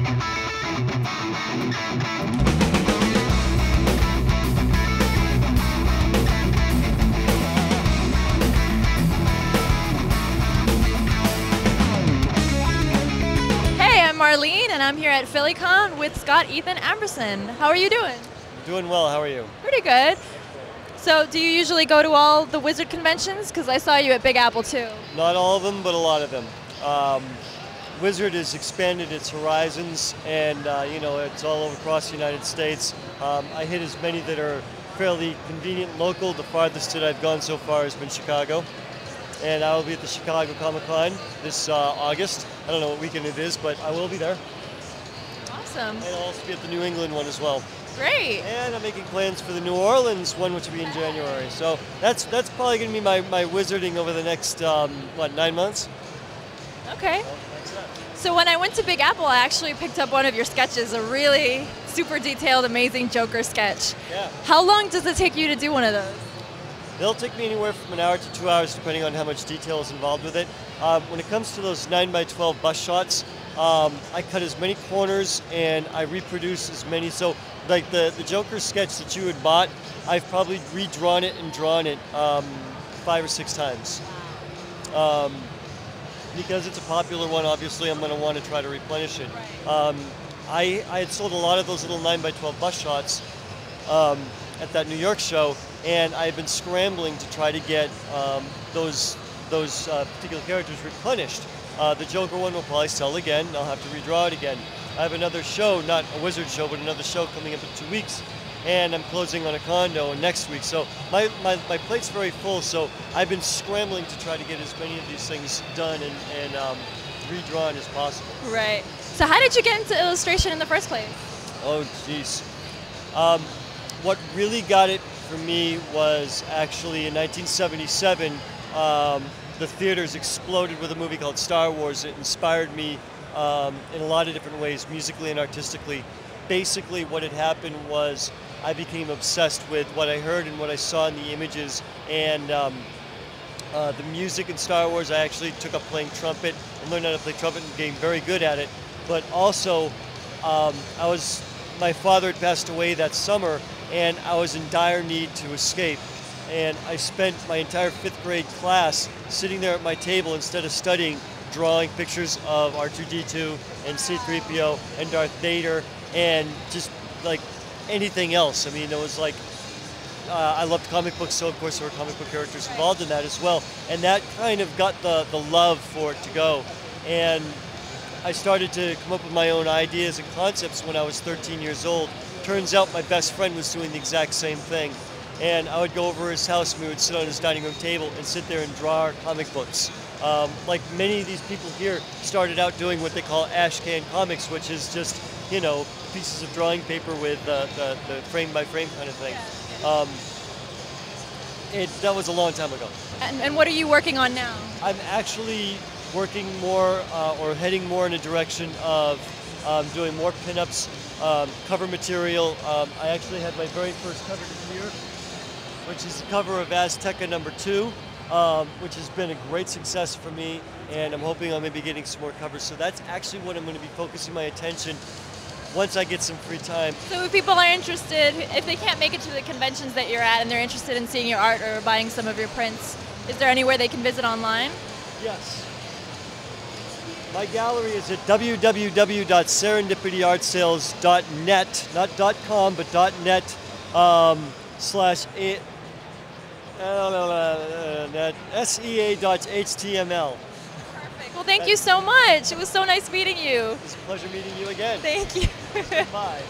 I'm Marlene, and I'm here at PhillyCon with Scott, Ethan, Ambruson. How are you doing? Doing well. How are you? Pretty good. So, do you usually go to all the Wizard conventions? Because I saw you at Big Apple too. Not all of them, but a lot of them. Wizard has expanded its horizons, and you know, it's all over across the United States. I hit as many that are fairly convenient local. The farthest that I've gone so far has been Chicago. And I will be at the Chicago Comic-Con this August. I don't know what weekend it is, but I will be there. Awesome. And I'll also be at the New England one as well. Great. And I'm making plans for the New Orleans one, which will be in January. So that's probably going to be my wizarding over the next, 9 months? Okay. So when I went to Big Apple, I actually picked up one of your sketches, a really super detailed, amazing Joker sketch. Yeah. How long does it take you to do one of those? They'll take me anywhere from an hour to 2 hours, depending on how much detail is involved with it. When it comes to those 9x12 bus shots, I cut as many corners and I reproduce as many. So, like the Joker sketch that you had bought, I've probably redrawn it and drawn it 5 or 6 times. Because it's a popular one, obviously, I'm going to want to try to replenish it. I had sold a lot of those little 9x12 bus shots at that New York show, and I had been scrambling to try to get those particular characters replenished. The Joker one will probably sell again. I'll have to redraw it again. I have another show, not a Wizard show, but another show coming up in 2 weeks, and I'm closing on a condo next week. So my plate's very full, so I've been scrambling to try to get as many of these things done and redrawn as possible. Right. So how did you get into illustration in the first place? Oh, jeez. What really got it for me was actually in 1977, the theaters exploded with a movie called Star Wars. It inspired me in a lot of different ways, musically and artistically. Basically, what had happened was I became obsessed with what I heard and what I saw in the images, and the music in Star Wars. I actually took up playing trumpet and learned how to play trumpet and became very good at it. But also, my father had passed away that summer, and I was in dire need to escape. And I spent my entire 5th grade class sitting there at my table instead of studying, drawing pictures of R2-D2 and C-3PO and Darth Vader and just like anything else. I mean, it was like, I loved comic books, so of course there were comic book characters involved in that as well. And that kind of got the love for it to go. And I started to come up with my own ideas and concepts when I was 13 years old. Turns out my best friend was doing the exact same thing. And I would go over his house and we would sit on his dining room table and sit there and draw our comic books. Like many of these people here started out doing what they call ash can comics, which is just, you know, pieces of drawing paper with the frame by frame kind of thing. That was a long time ago. And what are you working on now? I'm actually working more or heading more in a direction of doing more pinups, cover material. I actually had my very first cover here, which is the cover of Azteca #2, which has been a great success for me, and I'm hoping I'm going to be getting some more covers. So that's actually what I'm going to be focusing my attention once I get some free time. So if people are interested, if they can't make it to the conventions that you're at and they're interested in seeing your art or buying some of your prints, is there anywhere they can visit online? Yes. My gallery is at www.serendipityartsales.net, not .com, but .net /SEA.html. Perfect. Well, thank you so much. It was so nice meeting you. It's a pleasure meeting you again. Thank you. Bye.